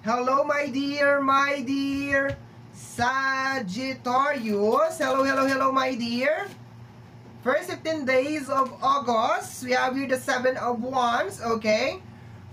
Hello, my dear Sagittarius. Hello, my dear. First 15 days of August, we have here the Seven of Wands, okay?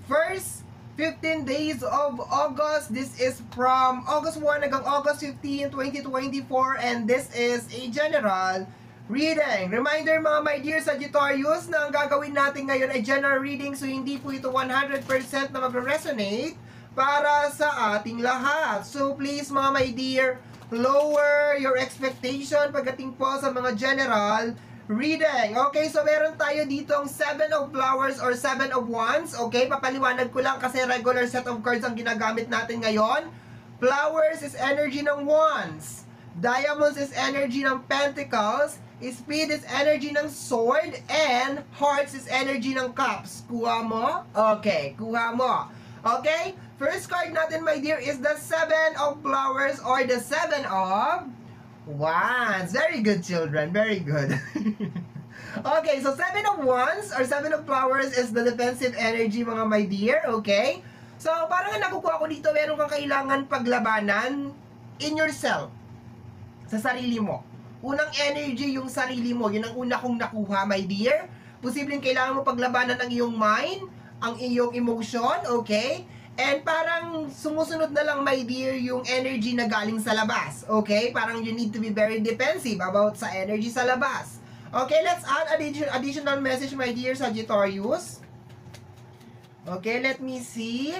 First 15 days of August, this is from August 1 hanggang August 15, 2024, and this is a general reading. Reminder mga my dear Sagittarius na ang gagawin natin ngayon ay general reading, so hindi po ito 100% na magre-resonate para sa ating lahat. So please mga my dear, lower your expectation pagdating po sa mga general reading. Okay, so meron tayo dito ang 7 of Flowers or 7 of Wands. Okay, papaliwanag ko lang kasi regular set of cards ang ginagamit natin ngayon. Flowers is energy ng Wands. Diamonds is energy ng Pentacles. Speed is energy ng Sword. And Hearts is energy ng Cups. Kuha mo? Okay, kuha mo. Okay, first card natin my dear is the 7 of Flowers or the 7 of Wands. Very good, children. Very good. Okay, so 7 of Wands or 7 of Flowers is the defensive energy, mga my dear. Okay? So, parang nakukuha ko dito, meron kang kailangan paglabanan in yourself. Sa sarili mo. Unang energy, yung sarili mo. Yun ang una kong nakuha, my dear. Posibleng kailangan mo paglabanan ang iyong mind, ang iyong emotion, okay? And parang sumusunod na lang, my dear, yung energy na galing sa labas. Okay? Parang you need to be very defensive about sa energy sa labas. Okay, let's add additional message, my dear Sagittarius. Okay, let me see.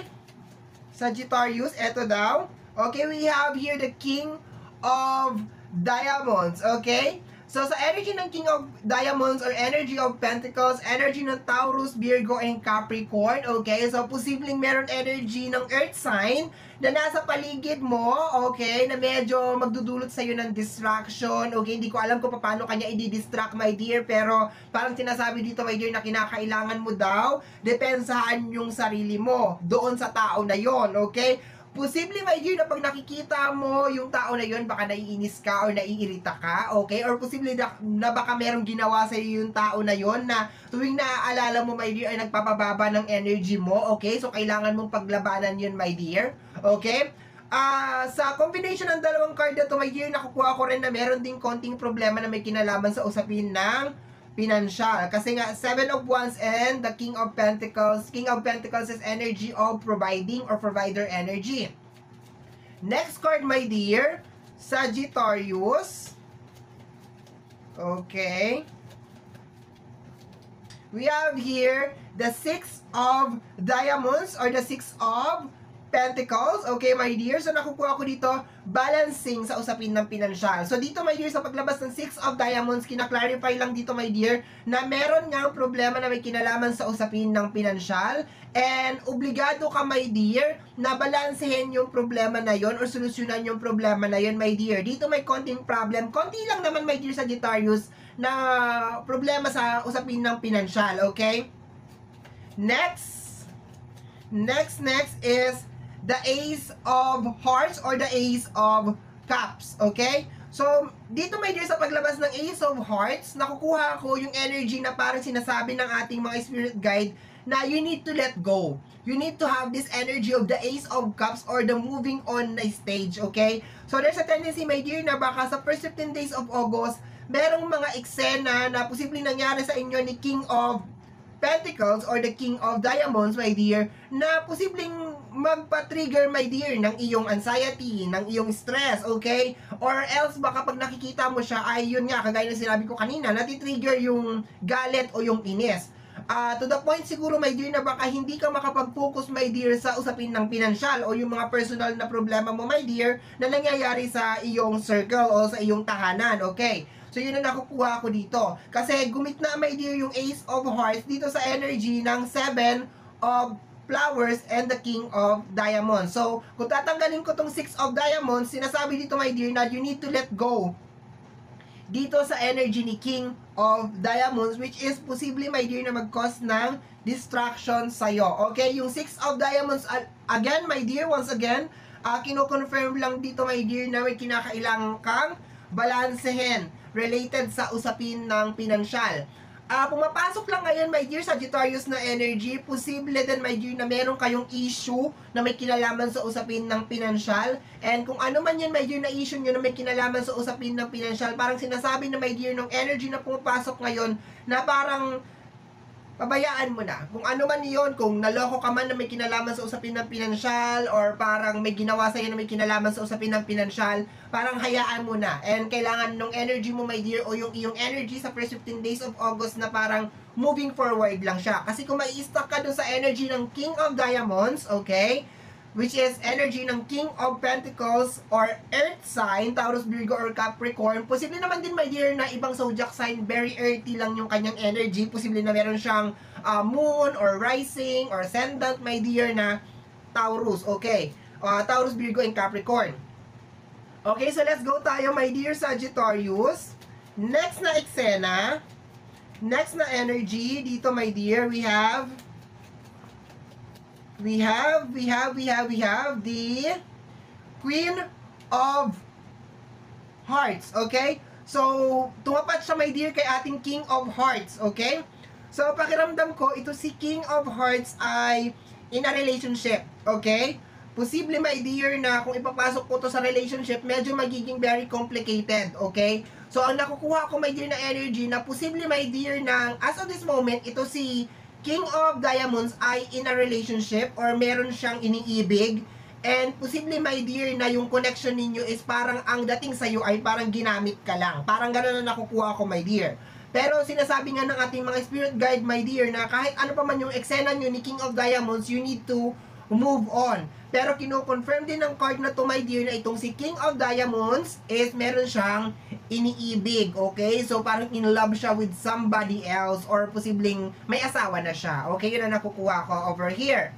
Sagittarius, eto daw. Okay, we have here the King of Diamonds. Okay? So, sa energy ng King of Diamonds or energy of Pentacles, energy ng Taurus, Virgo, and Capricorn, okay? So, posibleng meron energy ng Earth sign na nasa paligid mo, okay? Na medyo magdudulot sa'yo ng distraction, okay? Hindi ko alam kung paano kanya i-distract, my dear, pero parang sinasabi dito, my dear, na kinakailangan mo daw, depensahan yung sarili mo doon sa tao na yon, okay? Posible, my dear, na pag nakikita mo yung tao na yun, baka naiinis ka or naiirita ka, okay? Or posible na baka merong ginawa sa iyo yung tao na yun na tuwing naaalala mo, my dear, ay nagpapababa ng energy mo, okay? So, kailangan mong paglabanan yun, my dear, okay? Sa combination ng dalawang card na to, my dear, nakukuha ko rin na meron ding konting problema na may kinalaman sa usapin ng pinansyal. Kasi nga, 7 of Wands and the King of Pentacles. King of Pentacles is energy of providing or provider energy. Next card, my dear, Sagittarius. Okay. We have here the 6 of Diamonds or the 6 of Pentacles. Okay, my dear. So, nakukuha ko dito, balancing sa usapin ng pinansyal. So, dito, my dear, sa paglabas ng 6 of Diamonds, kinaklarify lang dito, my dear, na meron nga problema na may kinalaman sa usapin ng pinansyal. And, obligado ka, my dear, na balansehin yung problema na yon or solusyonan yung problema na yon, my dear. Dito may konting problem. Konti lang naman, my dear Sagittarius, na problema sa usapin ng pinansyal. Okay? Next is the Ace of Hearts or the Ace of Cups, okay? So, dito my dear, sa paglabas ng Ace of Hearts, nakukuha ko yung energy na parang sinasabi ng ating mga spirit guide na you need to let go. You need to have this energy of the Ace of Cups or the moving on na stage, okay? So, there's a tendency, my dear, na baka sa first 15 days of August, merong mga eksena na posibleng nangyari sa inyo ni King of Pentacles or the King of Diamonds, my dear, na posibleng magpa-trigger, my dear, ng iyong anxiety, ng iyong stress, okay? Or else, baka pag nakikita mo siya, ay yun nga, kagaya na sinabi ko kanina, nati-trigger yung galit o yung inis. To the point siguro, my dear, na baka hindi ka makapag-focus, my dear, sa usapin ng pinansyal o yung mga personal na problema mo, my dear, na nangyayari sa iyong circle o sa iyong tahanan, okay? So, yun ang nakukuha ko dito. Kasi, gumit na, my dear, yung Ace of Hearts dito sa energy ng 7 of Flowers and the King of Diamonds. So, kung tatanggalin ko tong 6 of Diamonds, sinasabi dito, my dear, na you need to let go dito sa energy ni King of Diamonds, which is posible, my dear, na mag-cause ng distraction sa'yo. Okay? Yung 6 of Diamonds, again, my dear, once again, kino-confirm lang dito, my dear, na may kinakailangan kang balansehin related sa usapin ng pinansyal. Pumapasok lang ngayon, my dear Sagittarius, na energy. Posible din, my dear, na meron kayong issue na may kinalaman sa usapin ng pinansyal. And kung ano man yan, my dear, na issue nyo na may kinalaman sa usapin ng pinansyal, parang sinasabi na, my dear, ng energy na pumapasok ngayon, na parang pabayaan mo na. Kung ano man yun, kung naloko ka man na may kinalaman sa usapin ng pinansyal, or parang may ginawa sa'yo na may kinalaman sa usapin ng pinansyal, parang hayaan mo na. And kailangan nung energy mo, my dear, o yung iyong energy sa first 15 days of August na parang moving forward lang siya. Kasi kung mai-stuck ka dun sa energy ng King of Diamonds, okay, which is energy ng King of Pentacles or Earth sign, Taurus, Virgo, or Capricorn. Posible naman din, my dear, na ibang zodiac sign, very earthy lang yung kanyang energy. Posible na meron siyang moon, or rising, or ascendant, my dear, na Taurus. Okay. Taurus, Virgo, and Capricorn. Okay, so let's go tayo, my dear Sagittarius. Next na eksena, next na energy, dito, my dear, we have the Queen of Hearts, okay? So, tumapat siya, my dear, kay ating King of Hearts, okay? So, pakiramdam ko, ito si King of Hearts ay in a relationship, okay? Posible, my dear, na kung ipapasok ko to sa relationship, medyo magiging very complicated, okay? So, ang nakukuha ko, my dear, na energy, na posible, my dear, na as of this moment, ito si King of Diamonds ay in a relationship or meron siyang iniibig, and posible, my dear, na yung connection ninyo is parang ang dating sa'yo ay parang ginamit ka lang. Parang gano'n na nakukuha ko, my dear. Pero sinasabi nga ng ating mga spirit guide, my dear, na kahit ano pa man yung eksena nyo ni King of Diamonds, you need to move on. Pero kino-confirm din ng card na to, my dear, na itong si King of Diamonds is meron siyang iniibig, okay? So, parang in love siya with somebody else or posibleng may asawa na siya. Okay, yun ang nakukuha ko over here.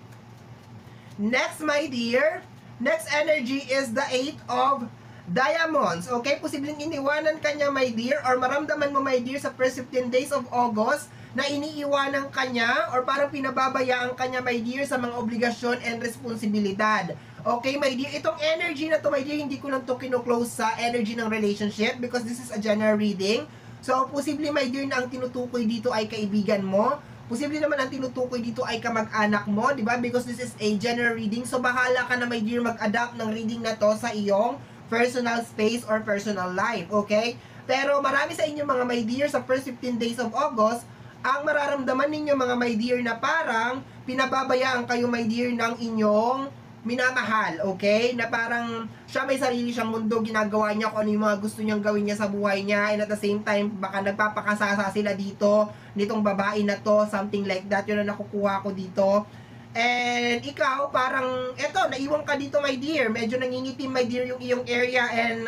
Next, my dear, next energy is the 8 of Diamonds. Okay, posibleng iniwanan ka niya, my dear, or maramdaman mo, my dear, sa first 15 days of August, na iniiwanan kanya or parang pinababayaan kanya, my dear, sa mga obligasyon and responsibilidad. Okay, my dear, itong energy na to, my dear, hindi ko lang to kino-close sa energy ng relationship because this is a general reading. So, posible, my dear, na ang tinutukoy dito ay kaibigan mo. Posible naman ang tinutukoy dito ay kamag-anak mo, di ba? Because this is a general reading. So, bahala ka na, my dear, mag-adapt ng reading na to sa iyong personal space or personal life, okay? Pero marami sa inyo, mga my dear, sa first 15 days of August, ang mararamdaman ninyo, mga my dear, na parang pinababayaan kayo, my dear, ng inyong minamahal, okay? Na parang siya may sarili siyang mundo, ginagawa niya kung ano yung mga gusto niyang gawin niya sa buhay niya, and at the same time, baka nagpapakasasa sila dito, nitong babae na to, something like that, yun ang nakukuha ko dito. And ikaw, parang, eto, naiwan ka dito, my dear. Medyo nangingitim, my dear, yung iyong area, and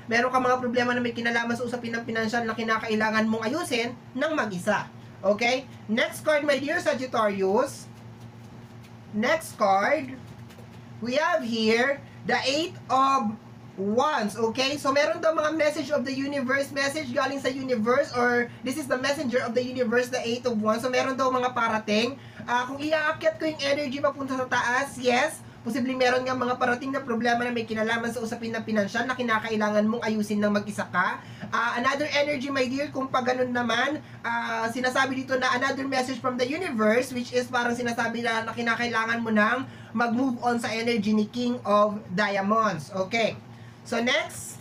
meron ka mga problema na may kinalaman sa usapin ng pinansyal na kinakailangan mong ayusin ng mag-isa. Okay? Next card, my dear Sagittarius. Next card, we have here the 8 of Wands. Okay? So, meron daw mga message of the universe, message galing sa universe, or this is the messenger of the universe, the 8 of Wands. So, meron daw mga parating. Kung iaakyat ko yung energy papunta sa taas, yes, posibleng meron nga mga parating na problema na may kinalaman sa usapin ng pinansyal na kinakailangan mong ayusin ng mag-isa ka. Another energy, my dear, kung pag ganun naman, sinasabi dito na another message from the universe, which is parang sinasabi na kinakailangan mo nang mag-move on sa energy ni King of Diamonds. Okay. So next,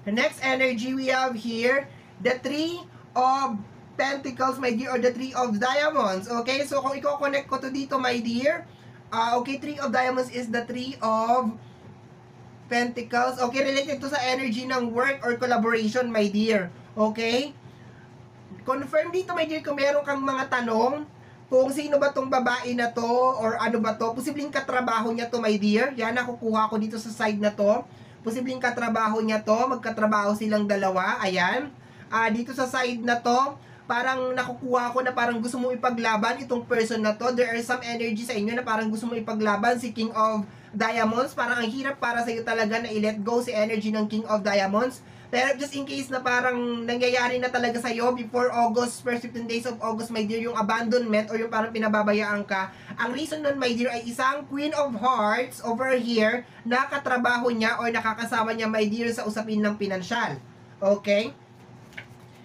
the next energy we have here, the 3 of Pentacles, my dear, or the 3 of Diamonds. Okay, so kung i-connect ko to dito, my dear, okay, 3 of Diamonds is the 3 of Pentacles. Okay, related to sa energy ng work or collaboration, my dear. Okay? Confirm dito, my dear, kung meron kang mga tanong, kung sino ba tong babae na to, or ano ba to, posibleng katrabaho niya to, my dear. Yan, nakukuha ko dito sa side na to. Posibleng katrabaho niya to, magkatrabaho silang dalawa. Ayan. Dito sa side na to, parang nakukuha ko na parang gusto mo ipaglaban itong person na to. There are some energy sa inyo na parang gusto mo ipaglaban si King of Diamonds. Parang ang hirap para sa iyo talaga na i-let go si energy ng King of Diamonds. Pero just in case na parang nangyayari na talaga sa iyo before August, first 15 days of August, my dear, yung abandonment or yung parang pinababayaan ka, ang reason nun, my dear, ay isang Queen of Hearts over here na katrabaho niya or nakakasama niya, my dear, sa usapin ng pinansyal. Okay?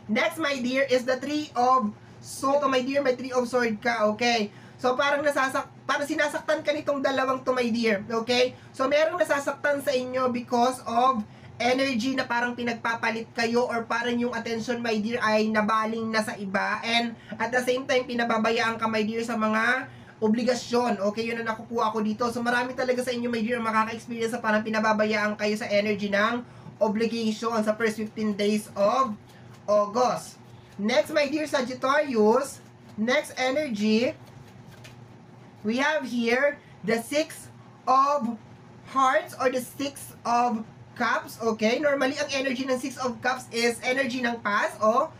Next, my dear, is the Three of Swords. So, my dear, may Three of Swords ka, okay? So, parang sinasaktan ka nitong dalawang to, my dear, okay? So, merong nasasaktan sa inyo because of energy na parang pinagpapalit kayo or parang yung attention, my dear, ay nabaling na sa iba. And at the same time, pinababayaan ka, my dear, sa mga obligasyon. Okay, yun ang nakukuha ko dito. So, marami talaga sa inyo, my dear, makaka-experience sa parang pinababayaan kayo sa energy ng obligation sa first 15 days of August. Next, my dear Sagittarius, next energy, we have here the Six of Hearts or the Six of Cups, okay? Normally, ang energy ng Six of Cups is energy ng past, o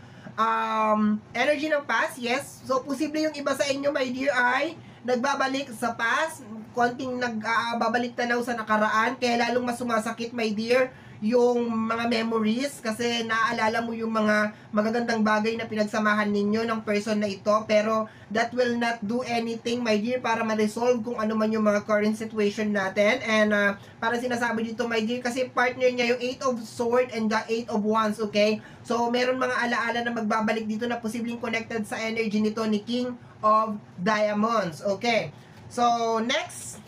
energy ng past, yes. So, posible yung iba sa inyo, my dear, ay nagbabalik sa past, konting nagbabalik tanaw sa nakaraan, kaya lalong mas sumasakit, my dear, yung mga memories kasi naaalala mo yung mga magagandang bagay na pinagsamahan ninyo ng person na ito, pero that will not do anything, my dear, para ma-resolve kung ano man yung mga current situation natin. And para sinasabi dito, my dear, kasi partner niya yung 8 of Swords and the 8 of Wands, okay? So meron mga alaala na magbabalik dito na posibleng connected sa energy nito ni King of Diamonds, okay? So next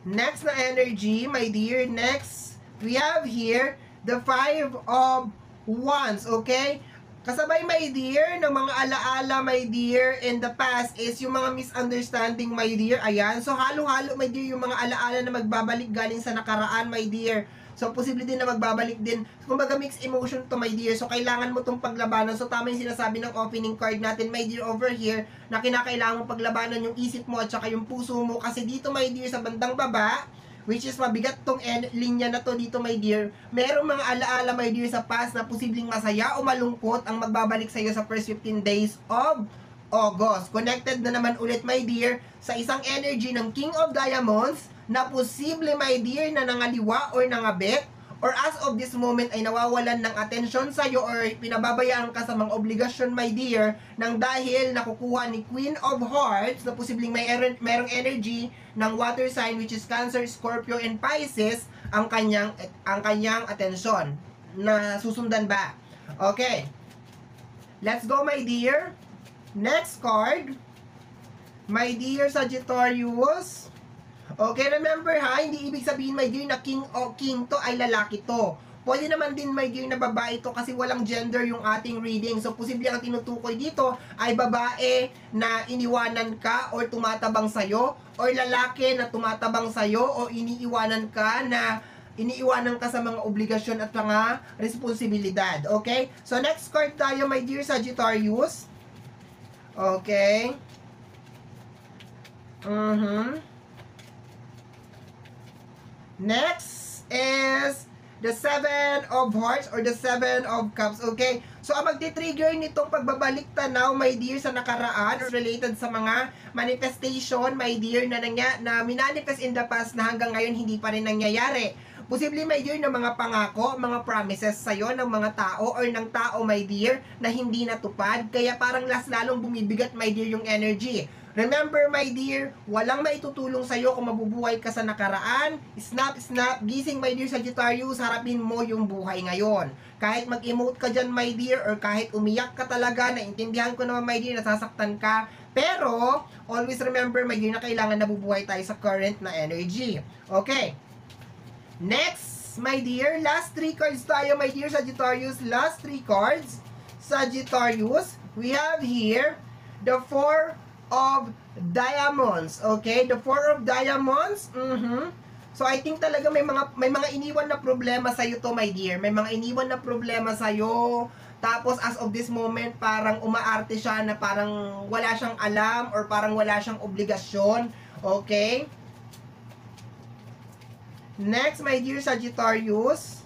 na energy, my dear, next we have here the Five of Wands, okay? Kasabay, my dear, ng mga alaala, my dear, in the past is yung mga misunderstanding, my dear. Ayan. So, halo-halo, my dear, yung mga alaala na magbabalik galing sa nakaraan, my dear. So, posible din na magbabalik din. Kumbaga, mixed emotion to, my dear. So, kailangan mo tong paglabanan. So, tama yung sinasabi ng opening card natin, my dear, over here, na kinakailangan mo paglabanan yung isip mo at saka yung puso mo. Kasi dito, my dear, sa bandang baba, which is mabigat tong linya na to dito, my dear, merong mga alaala, my dear, sa past na posibleng masaya o malungkot ang magbabalik sa iyo sa first 15 days of August. Connected na naman ulit, my dear, sa isang energy ng King of Diamonds na posible, my dear, na nangaliwa or nangabit or as of this moment ay nawawalan ng atensyon sa iyo or pinababayaan ka sa mga obligasyon, my dear, nang dahil nakukuha ni Queen of Hearts na posibleng merong energy ng water sign which is Cancer, Scorpio, and Pisces ang kanyang atensyon. Na susundan ba? Okay. Let's go, my dear. Next card. My dear Sagittarius. Okay, remember ha, hindi ibig sabihin, my dear, na king to ay lalaki to. Pwede naman din, my dear, na babae to kasi walang gender yung ating reading. So, posible ang tinutukoy dito ay babae na iniwanan ka or tumatabang sa'yo, or lalaki na tumatabang sa'yo o iniiwanan ka sa mga obligasyon at mga responsibilidad. Okay? So, next card tayo, my dear Sagittarius. Okay. Next is the Seven of Hearts or the Seven of Cups, okay? So, ang magti-trigger nitong pagbabalik tanaw, my dear, sa nakaraan or related sa mga manifestation, my dear, na minanifest in the past na hanggang ngayon hindi pa rin nangyayari. Posible, my dear, na mga pangako, mga promises sa'yo ng mga tao or ng tao, my dear, na hindi natupad. Kaya parang lalong bumibigat, my dear, yung energy. Remember, my dear, walang maitutulong sa'yo kung mabubuhay ka sa nakaraan. Snap, gising, my dear Sagittarius, harapin mo yung buhay ngayon. Kahit mag-emote ka dyan, my dear, or kahit umiyak ka talaga, naintindihan ko naman, my dear, nasasaktan ka. Pero, always remember, my dear, na kailangan nabubuhay tayo sa current na energy. Okay. Next, my dear, last 3 cards tayo, my dear Sagittarius. Last 3 cards, Sagittarius. We have here the Four of Diamonds, okay? The Four of Diamonds, So, I think talaga may mga iniwan na problema sa iyo to, my dear. May mga iniwan na problema sa iyo. Tapos, as of this moment, parang umaarte siya na parang wala siyang alam or parang wala siyang obligasyon, okay? Next, my dear Sagittarius.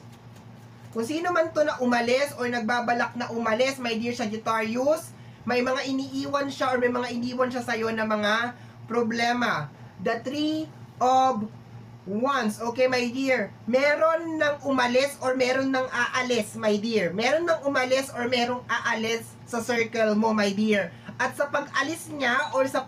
Kung sino man to na umalis or nagbabalak na umalis, my dear Sagittarius, may mga iniiwan siya or may mga iniwan siya sa'yo na mga problema. The Three of Wands. Okay, my dear. Meron nang umalis or meron nang aalis, my dear. Meron nang umalis or merong aalis sa circle mo, my dear. At sa pag-alis niya or sa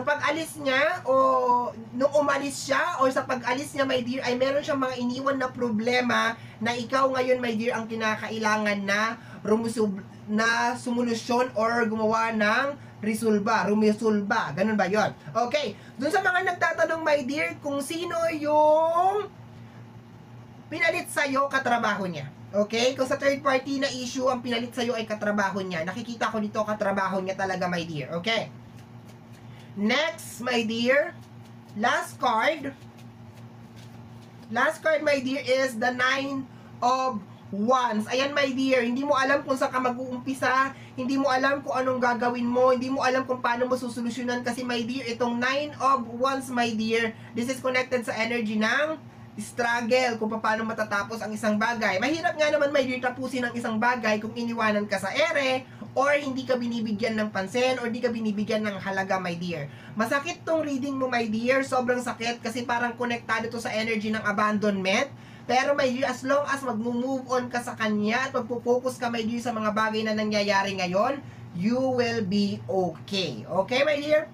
pag-alis niya o nung umalis siya or sa pag-alis niya, my dear, ay meron siyang mga iniwan na problema na ikaw ngayon, my dear, ang kinakailangan na sumulusyon or gumawa ng rumisolba. Ganun ba yon? Okay. Dun sa mga nagtatanong, my dear, kung sino yung pinalit sa'yo, katrabaho niya. Okay? Kung sa third party na issue, ang pinalit sa'yo ay katrabaho niya. Nakikita ko dito, katrabaho niya talaga, my dear. Okay? Next, my dear, last card, my dear, is the 9 of Wands. Ayan, my dear, hindi mo alam kung saan ka mag-uumpisa, hindi mo alam kung anong gagawin mo, hindi mo alam kung paano mo susolusyonan kasi, my dear, itong 9 of Wands, my dear, this is connected sa energy ng struggle, kung paano matatapos ang isang bagay. Mahirap nga naman, my dear, tapusin ang isang bagay kung iniwanan ka sa ere, or hindi ka binibigyan ng pansin, or hindi ka binibigyan ng halaga, my dear. Masakit tong reading mo, my dear, sobrang sakit, kasi parang konektado to sa energy ng abandonment. Pero, my dear, as long as mag-move on ka sa kanya at magpo-focus ka, my dear, sa mga bagay na nangyayari ngayon, you will be okay. Okay, my dear?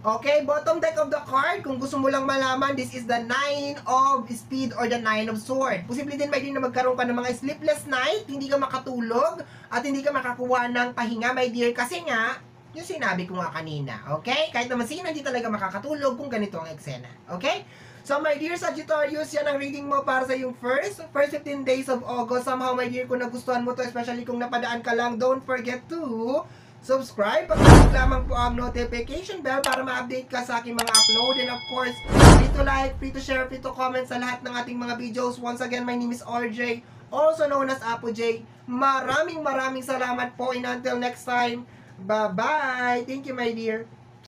Okay, bottom deck of the card, kung gusto mo lang malaman, this is the 9 of Speed or the 9 of Sword. Posible din, my dear, na magkaroon ka ng mga sleepless night, hindi ka makatulog, at hindi ka makakuha ng pahinga, my dear, kasi nga, yung sinabi ko nga kanina, okay? Kahit naman sino, hindi talaga makakatulog kung ganito ang eksena, okay? So, my dear Sagittarius, yan ang reading mo para sa yung first 15 days of August. Somehow, my dear, kung nagustuhan mo to, especially kung napadaan ka lang, don't forget to subscribe. Pag-click lamang po ang notification bell para ma-update ka sa aking mga upload. And of course, free to like, free to share, free to comment sa lahat ng ating mga videos. Once again, my name is RJ, also known as Apo J. Maraming salamat po, and until next time, bye-bye! Thank you, my dear.